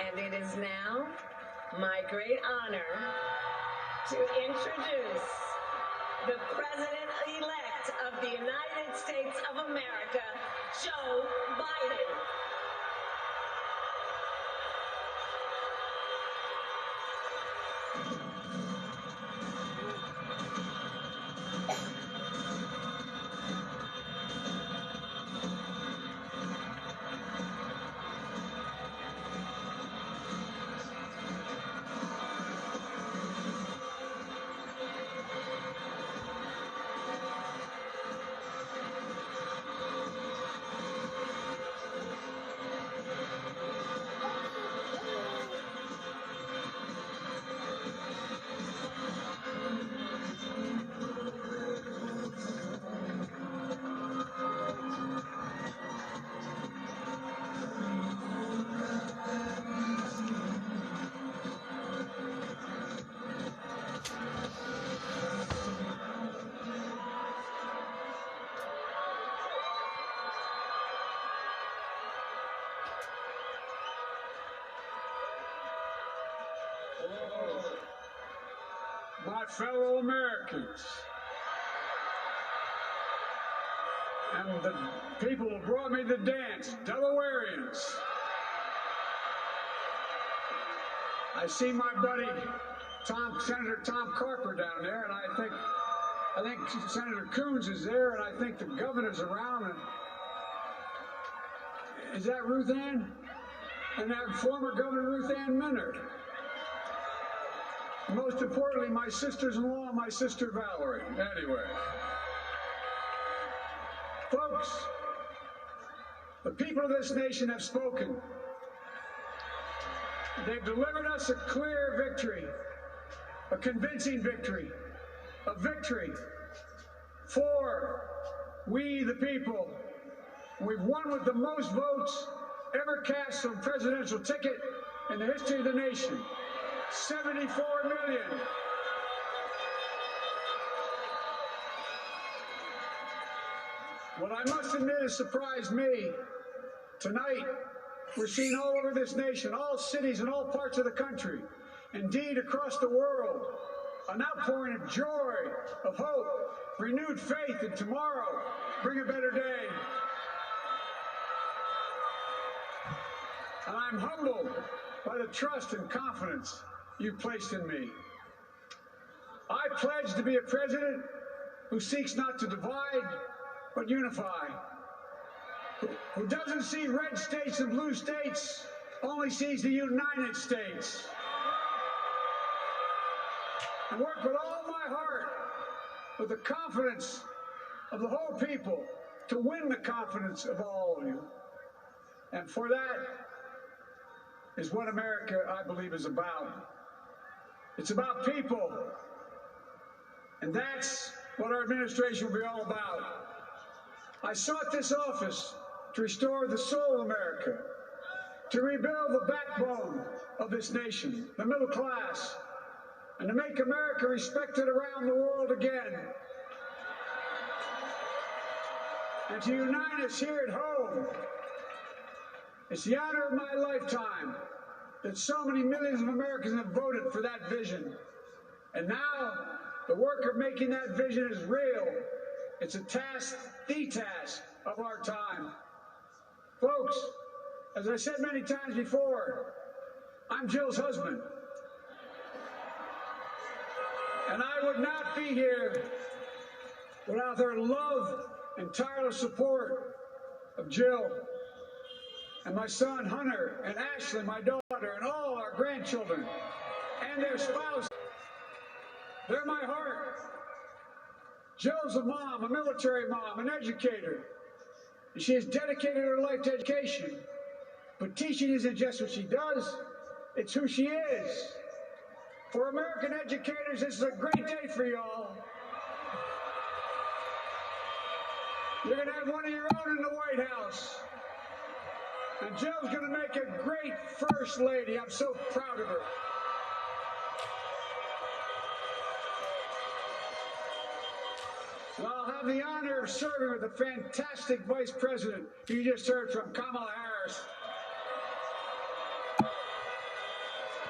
And it is now my great honor to introduce the President-elect of the United States of America, Joe Biden. My fellow Americans, and the people who brought me the dance, Delawareans. I see my buddy Senator Tom Carper down there, and I think Senator Coons is there, and I think the governor's around. And is that Ruth Ann? And that former Governor Ruth Ann Minard. Most importantly, my sisters-in-law, my sister Valerie. Anyway, folks, the people of this nation have spoken. They've delivered us a clear victory, a convincing victory, a victory for we the people. We've won with the most votes ever cast on a presidential ticket in the history of the nation. 74 million. What I must admit has surprised me. Tonight, we're seeing all over this nation, all cities and all parts of the country, indeed across the world, an outpouring of joy, of hope, renewed faith that tomorrow bring a better day. And I'm humbled by the trust and confidence you've placed in me. I pledge to be a president who seeks not to divide, but unify. Who doesn't see red states and blue states, only sees the United States. And work with all my heart, with the confidence of the whole people, to win the confidence of all of you. And for that is what America, I believe, is about. It's about people. And that's what our administration will be all about. I sought this office to restore the soul of America, to rebuild the backbone of this nation, the middle class, and to make America respected around the world again. And to unite us here at home. It's the honor of my lifetime that so many millions of Americans have voted for that vision. And now, the work of making that vision is real. It's a task, the task of our time. Folks, as I said many times before, I'm Jill's husband. And I would not be here without their love and tireless support of Jill and my son Hunter and Ashley, my daughter, and all our grandchildren and their spouses. They're my heart. Jill's a mom, a military mom, an educator. And she has dedicated her life to education. But teaching isn't just what she does, it's who she is. For American educators, this is a great day for y'all. You're going to have one of your own in the White House. And Jill's going to make a great First Lady. I'm so proud of her. And I'll have the honor of serving with the fantastic Vice President you just heard from, Kamala Harris.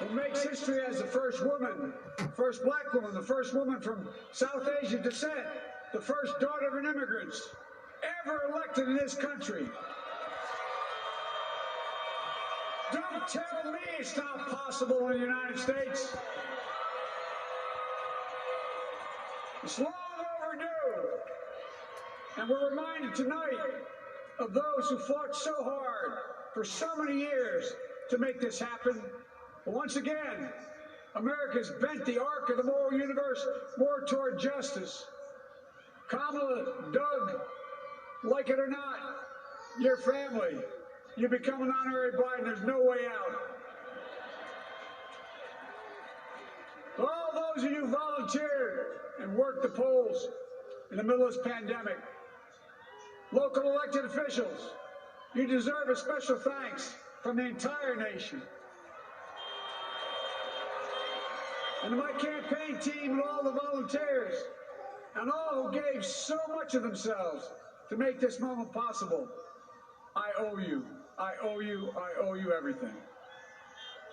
who makes history as the first woman, first black woman, the first woman from South Asian descent, the first daughter of an immigrant ever elected in this country. Don't tell me it's not possible in the United States. It's long overdue. And we're reminded tonight of those who fought so hard for so many years to make this happen. But once again, America's bent the arc of the moral universe more toward justice. Kamala, Doug, like it or not, your family, you become an honorary Biden, there's no way out. All those of you who volunteered and worked the polls in the middle of this pandemic, local elected officials, you deserve a special thanks from the entire nation. And to my campaign team and all the volunteers, and all who gave so much of themselves to make this moment possible, I owe you. I owe you. I owe you everything.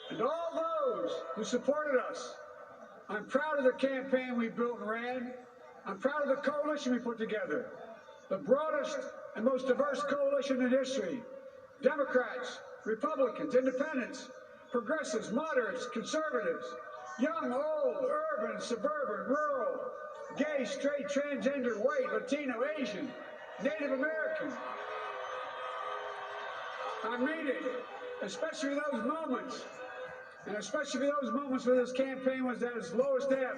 And all those who supported us, I'm proud of the campaign we built and ran. I'm proud of the coalition we put together, the broadest and most diverse coalition in history. Democrats, Republicans, Independents, progressives, moderates, conservatives, young, old, urban, suburban, rural, gay, straight, transgender, white, Latino, Asian, Native American. I mean it, especially those moments, and especially those moments where this campaign was at its lowest ebb.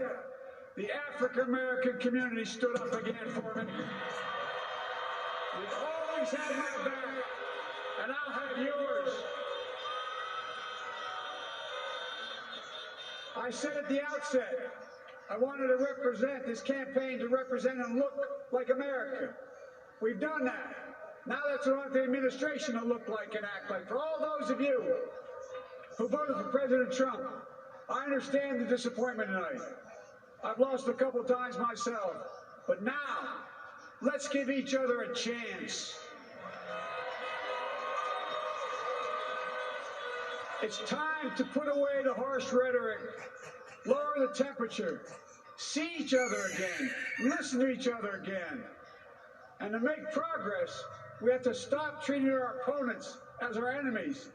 The African American community stood up again for me. You've always had my back, and I'll have yours. I said at the outset, I wanted to represent this campaign to represent and look like America. We've done that. Now that's what I want the administration to look like and act like. For all those of you who voted for President Trump, I understand the disappointment tonight. I've lost a couple times myself. But now, let's give each other a chance. It's time to put away the harsh rhetoric, lower the temperature, see each other again, listen to each other again. And to make progress, we have to stop treating our opponents as our enemies.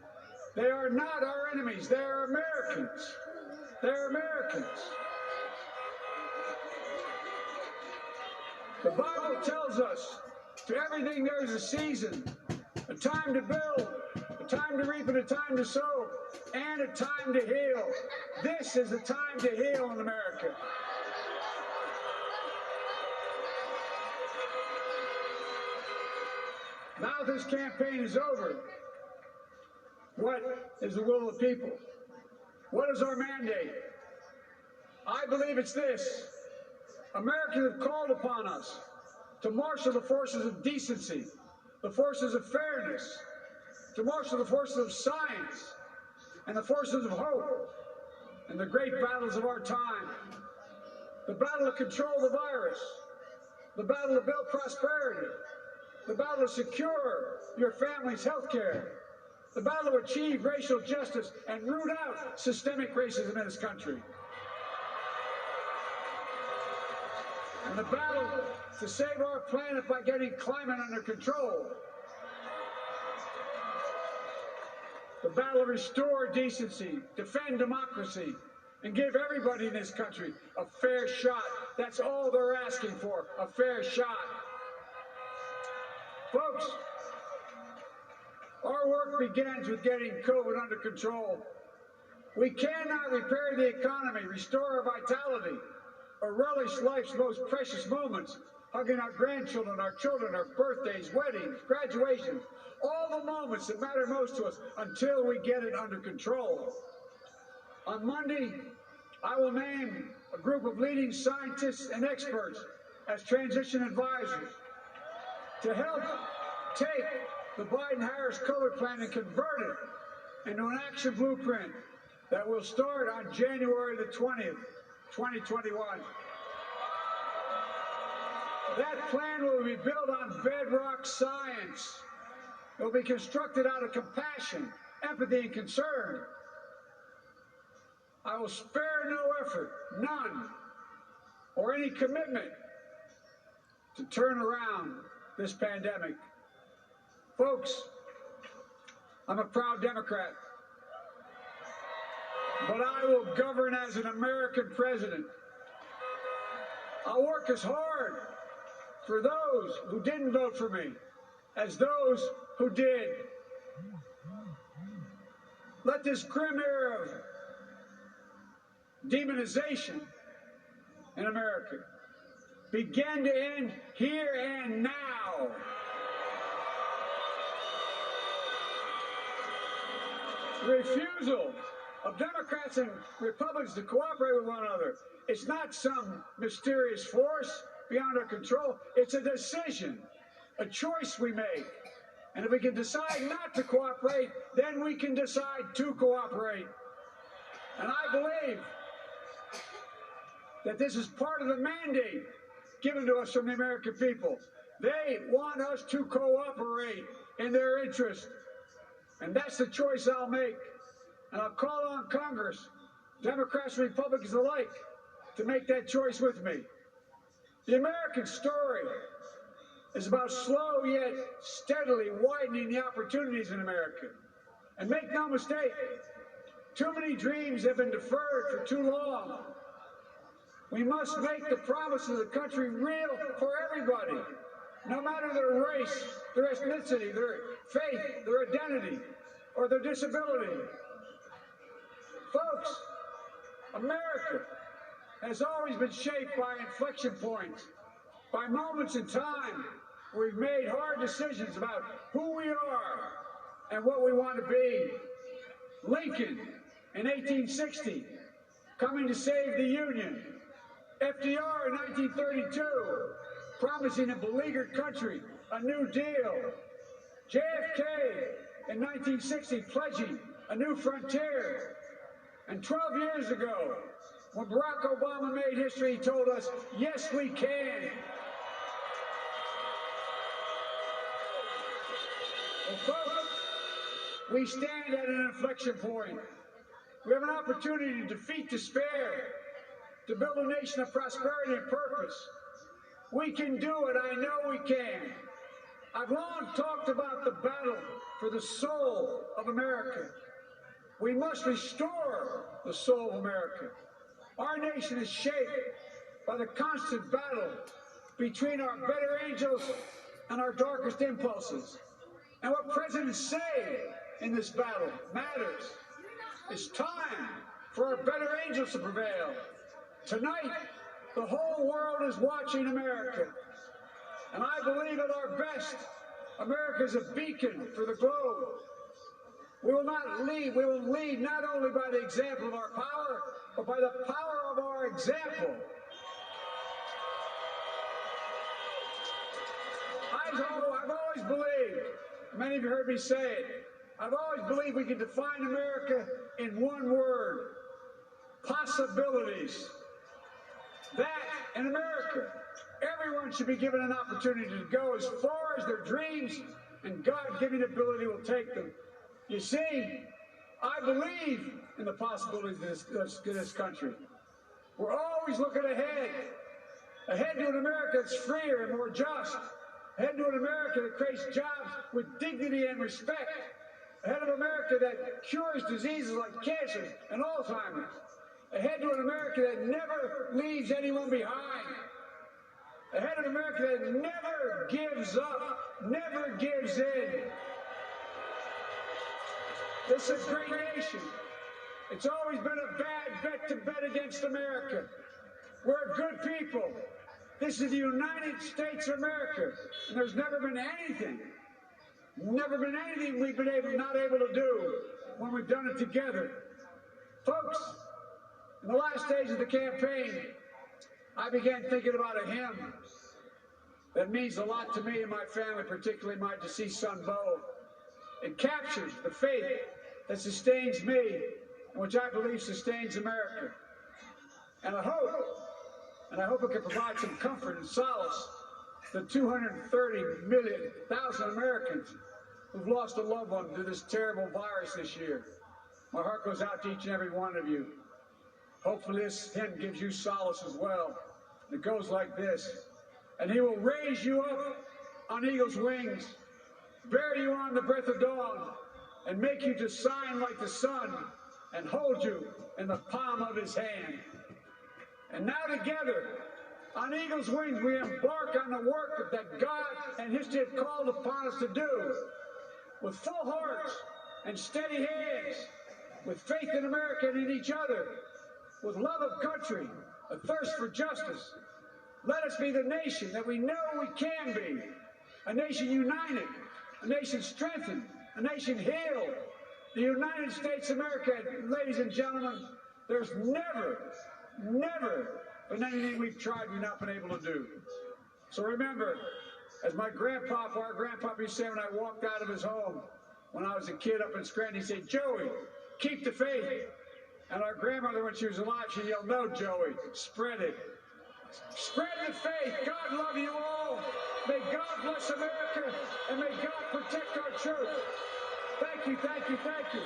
They are not our enemies. They are Americans. They're Americans. The Bible tells us, to everything there is a season, a time to build, a time to reap and a time to sow, and a time to heal. This is the time to heal in America. Now this campaign is over. What is the will of the people? What is our mandate? I believe it's this. Americans have called upon us to marshal the forces of decency, the forces of fairness, to marshal the forces of science, and the forces of hope, and the great battles of our time. The battle to control the virus, the battle to build prosperity, the battle to secure your family's health care, the battle to achieve racial justice and root out systemic racism in this country. And the battle to save our planet by getting climate under control. The battle to restore decency, defend democracy, and give everybody in this country a fair shot. That's all they're asking for, a fair shot. Folks, our work begins with getting COVID under control. We cannot repair the economy, restore our vitality, or relish life's most precious moments, hugging our grandchildren, our children, our birthdays, weddings, graduations, all the moments that matter most to us until we get it under control. On Monday, I will name a group of leading scientists and experts as transition advisors to help take the Biden-Harris COVID plan and convert it into an action blueprint that will start on January the 20th, 2021. That plan will be built on bedrock science. It will be constructed out of compassion, empathy, and concern. I will spare no effort, none, or any commitment to turn around this pandemic. Folks, I'm a proud Democrat, but I will govern as an American president. I'll work as hard for those who didn't vote for me as those who did. Let this grim era of demonization in America begin to end here and now. The refusal of Democrats and Republicans to cooperate with one another, it's not some mysterious force beyond our control. It's a decision, a choice we make. And if we can decide not to cooperate, then we can decide to cooperate. And I believe that this is part of the mandate given to us from the American people. They want us to cooperate in their interest. And that's the choice I'll make. And I'll call on Congress, Democrats and Republicans alike, to make that choice with me. The American story is about slow yet steadily widening the opportunities in America. And make no mistake, too many dreams have been deferred for too long. We must make the promise of the country real for everybody, no matter their race, their ethnicity, their faith, their identity, or their disability. Folks, America has always been shaped by inflection points, by moments in time where we've made hard decisions about who we are and what we want to be. Lincoln in 1860, coming to save the Union. FDR in 1932, promising a beleaguered country a new deal. JFK in 1960, pledging a new frontier. And 12 years ago, when Barack Obama made history, he told us, yes, we can. Well, folks, we stand at an inflection point. We have an opportunity to defeat despair, to build a nation of prosperity and purpose. We can do it. I know we can. I've long talked about the battle for the soul of America. We must restore the soul of America. Our nation is shaped by the constant battle between our better angels and our darkest impulses. And what presidents say in this battle matters. It's time for our better angels to prevail. Tonight, the whole world is watching America. And I believe at our best, America is a beacon for the globe. We will lead not only by the example of our power, but by the power of our example. I've always believed, many of you heard me say it, I've always believed we can define America in one word: possibilities. That, in America, everyone should be given an opportunity to go as far as their dreams and God-given ability will take them. You see, I believe in the possibilities of this country. We're always looking ahead to an America that's freer and more just, ahead to an America that creates jobs with dignity and respect, ahead of America that cures diseases like cancer and Alzheimer's, ahead to an America that never leaves anyone behind, ahead of America that never gives up, never gives in. This is a great nation. It's always been a bad bet to bet against America. We're a good people. This is the United States of America, and there's never been anything we've been not able to do when we've done it together. Folks, in the last days of the campaign, I began thinking about a hymn that means a lot to me and my family, particularly my deceased son, Bo. It captures the faith that sustains me, and which I believe sustains America. And I hope it can provide some comfort and solace to 230,000 Americans who've lost a loved one to this terrible virus this year. My heart goes out to each and every one of you. Hopefully this hymn gives you solace as well. It goes like this. And he will raise you up on eagle's wings, bear you on the breath of dawn, and make you to shine like the sun, and hold you in the palm of his hand. And now together, on eagle's wings, we embark on the work that God and history have called upon us to do. With full hearts and steady hands, with faith in America and in each other, with love of country, a thirst for justice, let us be the nation that we know we can be. A nation united, a nation strengthened, a nation healed. The United States of America, ladies and gentlemen, there's never been anything we've tried we've not been able to do. So remember, as our grandpapa used to say when I walked out of his home when I was a kid up in Scranton, he said, "Joey, keep the faith." And our grandmother, when she was alive, she yelled, "No, Joey, spread it. Spread the faith. God love you all. May God bless America, and may God protect our church." Thank you, thank you, thank you.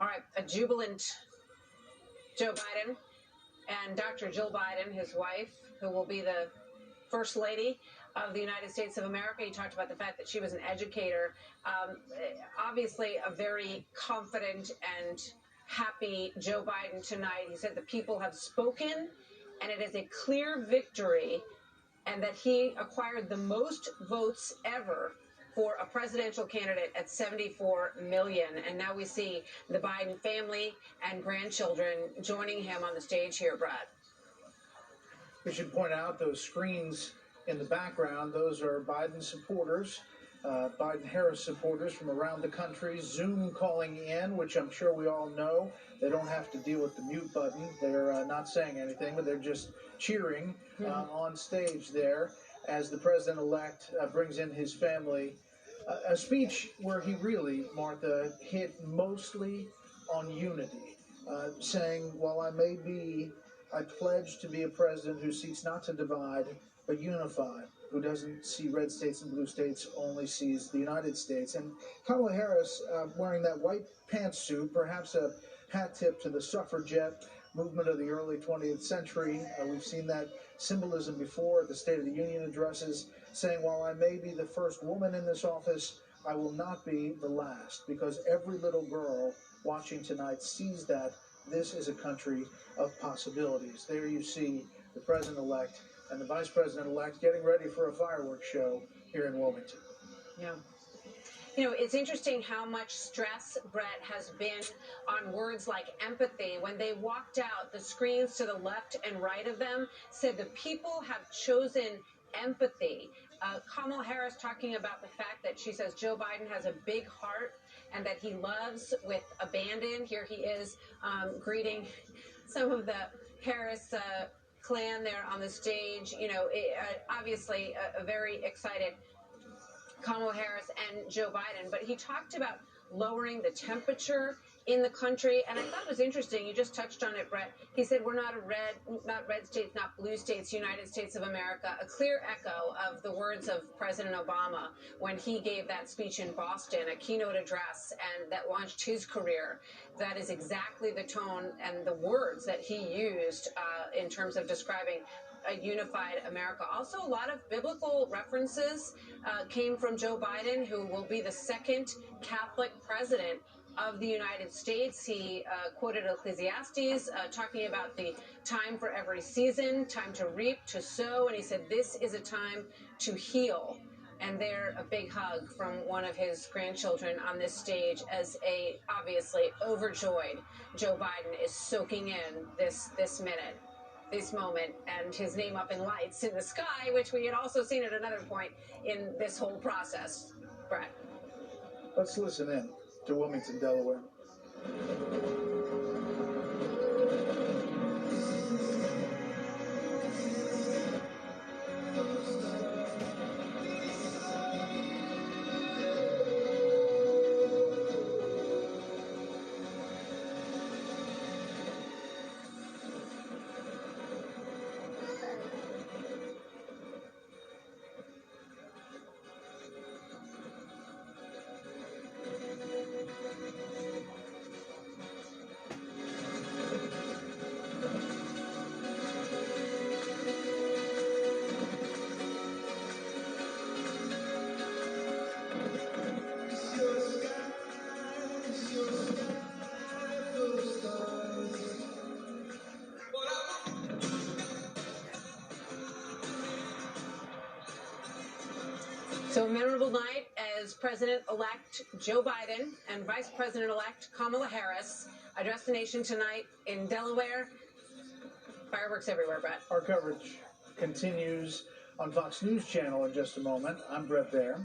All right, a jubilant Joe Biden and Dr. Jill Biden, his wife, who will be the First Lady of the United States of America. He talked about the fact that she was an educator. Obviously, a very confident and happy Joe Biden tonight. He said the people have spoken, and it is a clear victory, and that he acquired the most votes ever for a presidential candidate at 74 million. And now we see the Biden family and grandchildren joining him on the stage here, Brad. We should point out those screens in the background. Those are Biden supporters, Biden-Harris supporters from around the country, Zoom calling in, which I'm sure we all know. They don't have to deal with the mute button. They're not saying anything, but they're just cheering on stage there as the president-elect brings in his family. A speech where he really, Martha, hit mostly on unity, saying, while I pledge to be a president who seeks not to divide, but unify, who doesn't see red states and blue states, only sees the United States. And Kamala Harris, wearing that white pantsuit, perhaps a hat tip to the suffragette movement of the early 20th century. We've seen that symbolism before at the State of the Union addresses, saying, while I may be the first woman in this office, I will not be the last, because every little girl watching tonight sees that this is a country of possibilities. There you see the president-elect and the vice president-elect getting ready for a fireworks show here in Wilmington. Yeah. You know, it's interesting how much stress, Brett, has been on words like empathy. When they walked out, the screens to the left and right of them said the people have chosen empathy. Kamala Harris talking about the fact that she says Joe Biden has a big heart and that he loves with abandon. Here he is greeting some of the Harris clan there on the stage. You know, obviously a very excited Kamala Harris and Joe Biden, but he talked about lowering the temperature in the country, and I thought it was interesting. You just touched on it, Brett. He said we're not red states, not blue states, United States of America. A clear echo of the words of President Obama when he gave that speech in Boston, a keynote address, and that launched his career. That is exactly the tone and the words that he used in terms of describing a unified America. Also, a lot of biblical references came from Joe Biden, who will be the second Catholic president of the United States. He quoted Ecclesiastes, talking about the time for every season, time to reap, to sow, and he said this is a time to heal. And there, a big hug from one of his grandchildren on this stage as a obviously overjoyed Joe Biden is soaking in this minute. this moment and his name up in lights in the sky, which we had also seen at another point in this whole process. Brett. Let's listen in to Wilmington, Delaware. So a memorable night as President-elect Joe Biden and Vice President-elect Kamala Harris addressed the nation tonight in Delaware. Fireworks everywhere, Brett. Our coverage continues on Fox News Channel in just a moment. I'm Brett Baer.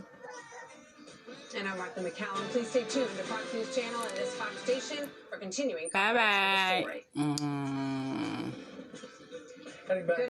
And I'm Martha McCallum. Please stay tuned to Fox News Channel and this Fox station for continuing coverage of the story. Heading back.